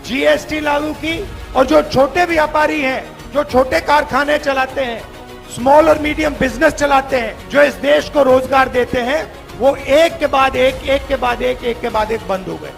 GST लागू की और जो छोटे व्यापारी हैं, जो छोटे कारखाने चलाते हैं, स्मॉल और मीडियम बिजनेस चलाते हैं, जो इस देश को रोजगार देते हैं, वो एक के बाद एक बंद हो गए।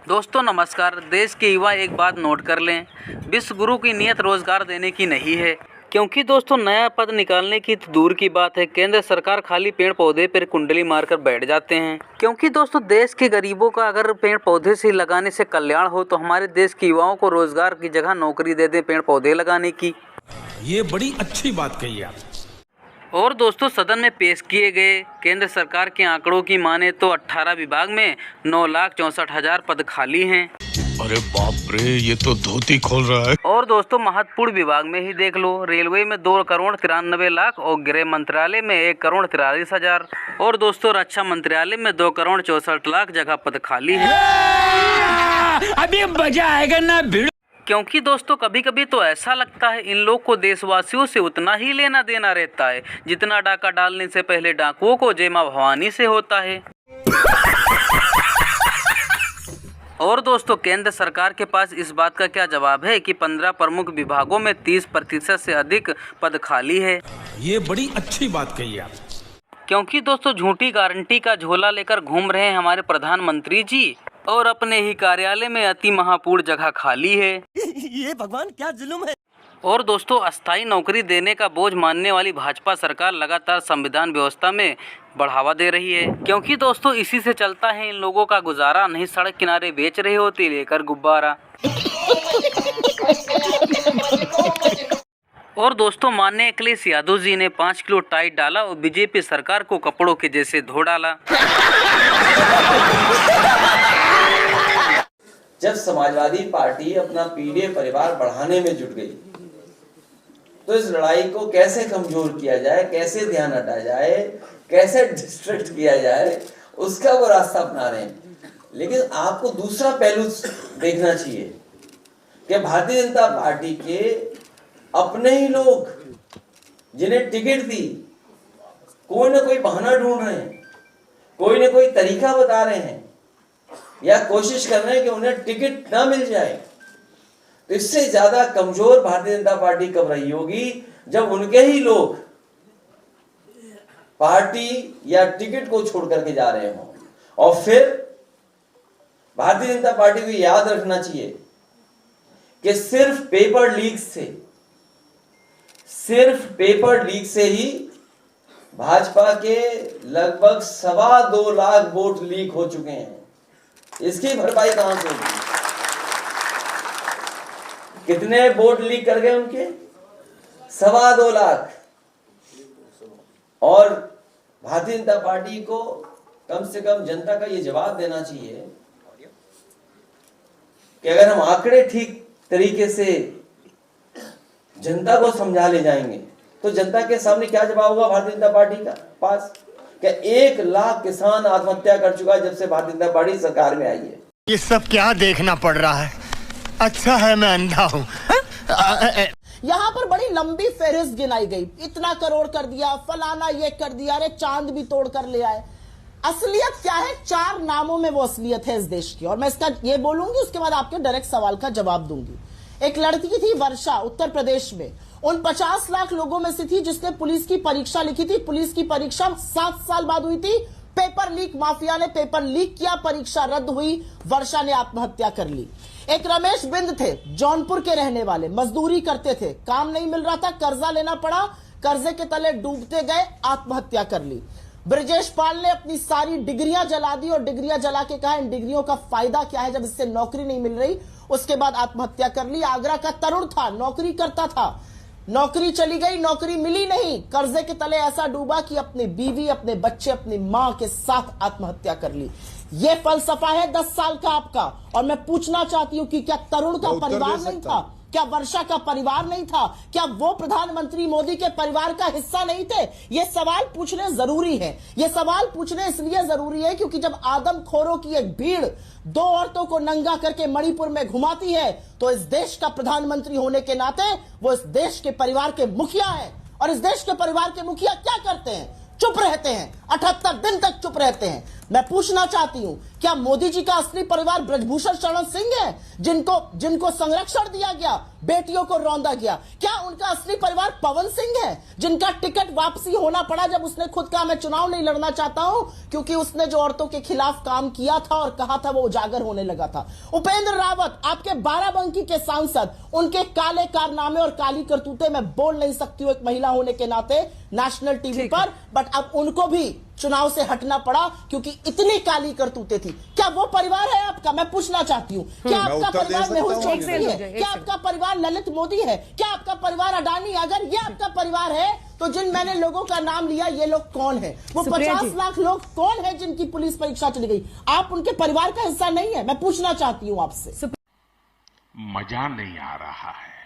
दोस्तों नमस्कार। देश के युवा एक बात नोट कर लें, विश्व गुरु की नीयत रोजगार देने की नहीं है। क्योंकि दोस्तों नया पद निकालने की तो दूर की बात है, केंद्र सरकार खाली पेड़ पौधे पर कुंडली मारकर बैठ जाते हैं। क्योंकि दोस्तों देश के गरीबों का अगर पेड़ पौधे से लगाने से कल्याण हो तो हमारे देश के युवाओं को रोजगार की जगह नौकरी दे दें पेड़ पौधे लगाने की। ये बड़ी अच्छी बात कही आप। और दोस्तों सदन में पेश किए गए केंद्र सरकार के आंकड़ों की माने तो 18 विभाग में 9,64,000 पद खाली हैं। अरे बाप रे, ये तो धोती खोल रहा है। और दोस्तों महत्वपूर्ण विभाग में ही देख लो, रेलवे में 2,93,00,000 और गृह मंत्रालय में 1,43,000 और दोस्तों रक्षा मंत्रालय में 2,64,00,000 जगह पद खाली है। अभी मजा आएगा ना भिड़। क्योंकि दोस्तों कभी कभी तो ऐसा लगता है इन लोग को देशवासियों से उतना ही लेना देना रहता है जितना डाका डालने से पहले डाकुओं को जय मां भवानी से होता है। और दोस्तों केंद्र सरकार के पास इस बात का क्या जवाब है कि 15 प्रमुख विभागों में 30% से अधिक पद खाली है। ये बड़ी अच्छी बात कही आप। क्योंकि दोस्तों झूठी गारंटी का झोला लेकर घूम रहे हैं हमारे प्रधानमंत्री जी और अपने ही कार्यालय में अति महापूर्ण जगह खाली है। ये भगवान क्या जुल्म है। और दोस्तों अस्थायी नौकरी देने का बोझ मानने वाली भाजपा सरकार लगातार संविधान व्यवस्था में बढ़ावा दे रही है। क्योंकि दोस्तों इसी से चलता है इन लोगों का गुजारा, नहीं सड़क किनारे बेच रहे होते लेकर गुब्बारा। और दोस्तों माननीय अखिलेश यादव जी ने 5 किलो टाइट डाला और बीजेपी सरकार को कपड़ों के जैसे धो डाला। जब समाजवादी पार्टी अपना पीढ़ी परिवार बढ़ाने में जुट गई तो इस लड़ाई को कैसे कमजोर किया जाए, कैसे ध्यान हटाया जाए, कैसे डिस्ट्रैक्ट किया जाए, उसका वो रास्ता अपना रहे हैं। लेकिन आपको दूसरा पहलू देखना चाहिए कि भारतीय जनता पार्टी के अपने ही लोग जिन्हें टिकट दी कोई ना कोई बहाना ढूंढ रहे हैं, कोई ना कोई तरीका बता रहे हैं या कोशिश कर रहे हैं कि उन्हें टिकट ना मिल जाए। तो इससे ज्यादा कमजोर भारतीय जनता पार्टी कब रही होगी जब उनके ही लोग पार्टी या टिकट को छोड़ करके जा रहे हों। और फिर भारतीय जनता पार्टी को याद रखना चाहिए कि सिर्फ पेपर लीक से ही भाजपा के लगभग 2.25 लाख वोट लीक हो चुके हैं। इसकी भरपाई कहां से होगी? कितने वोट लीक कर गए उनके? 2.25 लाख। और भारतीय जनता पार्टी को कम से कम जनता का ये जवाब देना चाहिए कि अगर हम आंकड़े ठीक तरीके से जनता को समझा ले जाएंगे तो जनता के सामने क्या जवाब होगा भारतीय जनता पार्टी का पास? क्या 1 लाख किसान आत्महत्या कर चुका है जब से भारतीय जनता पार्टी सरकार में आई है। ये सब क्या देखना पड़ रहा है? अच्छा है मैं अंधा हूँ। यहाँ पर बड़ी लंबी फहरिस्त गिनाई गई, इतना करोड़ कर दिया, फलाना ये कर दिया, अरे चांद भी तोड़ कर ले आए। असलियत क्या है? 4 नामों में वो असलियत है इस देश की। और मैं इसका ये बोलूंगी, उसके बाद आपके डायरेक्ट सवाल का जवाब दूंगी। एक लड़की थी वर्षा, उत्तर प्रदेश में, उन 50 लाख लोगों में से थी जिसने पुलिस की परीक्षा लिखी थी। पुलिस की परीक्षा 7 साल बाद हुई थी। पेपर लीक माफिया ने पेपर लीक किया, परीक्षा रद्द हुई, वर्षा ने आत्महत्या कर ली। एक रमेश बिंद थे, जौनपुर के रहने वाले, मजदूरी करते थे, काम नहीं मिल रहा था, कर्जा लेना पड़ा, कर्जे के तले डूबते गए, आत्महत्या कर ली। ब्रजेश पाल ने अपनी सारी डिग्रियां जला दी और डिग्रियां जला के कहा इन डिग्रियों का फायदा क्या है जब इससे नौकरी नहीं मिल रही। उसके बाद आत्महत्या कर ली। आगरा का तरुण था, नौकरी करता था, नौकरी चली गई, नौकरी मिली नहीं, कर्जे के तले ऐसा डूबा कि अपनी बीवी, अपने बच्चे, अपनी मां के साथ आत्महत्या कर ली। ये फलसफा है 10 साल का आपका। और मैं पूछना चाहती हूं कि क्या तरुण का परिवार नहीं था? क्या वर्षा का परिवार नहीं था? क्या वो प्रधानमंत्री मोदी के परिवार का हिस्सा नहीं थे? ये सवाल पूछने जरूरी है। ये सवाल पूछने इसलिए जरूरी है क्योंकि जब आदमखोरों की एक भीड़ 2 औरतों को नंगा करके मणिपुर में घुमाती है तो इस देश का प्रधानमंत्री होने के नाते वो इस देश के परिवार के मुखिया है। और इस देश के परिवार के मुखिया क्या करते हैं? चुप रहते हैं, 78 दिन तक चुप रहते हैं। मैं पूछना चाहती हूं, क्या मोदी जी का असली परिवार ब्रजभूषण शरण सिंह है, जिनको संरक्षण दिया गया, बेटियों को रौंदा गया? क्या उनका असली परिवार पवन सिंह है, जिनका टिकट वापसी होना पड़ा जब उसने खुद कहा मैं चुनाव नहीं लड़ना चाहता हूं, क्योंकि उसने जो औरतों के खिलाफ काम किया था और कहा था वो उजागर होने लगा था? उपेंद्र रावत, आपके बाराबंकी के सांसद, उनके काले कारनामे और काली करतूतें मैं बोल नहीं सकती हूं एक महिला होने के नाते नेशनल टीवी पर, बट अब उनको भी चुनाव से हटना पड़ा क्योंकि इतनी काली करतूतें थी। क्या वो परिवार है आपका? मैं पूछना चाहती हूं, क्या आपका परिवार मेहुल चोकसी है? क्या आपका परिवार ललित मोदी है? क्या आपका परिवार अडानी? अगर ये आपका परिवार है तो जिन मैंने लोगों का नाम लिया, ये लोग कौन है? वो 50 लाख लोग कौन है जिनकी पुलिस परीक्षा चली गई? आप उनके परिवार का हिस्सा नहीं है? मैं पूछना चाहती हूं आपसे। मजा नहीं आ रहा है।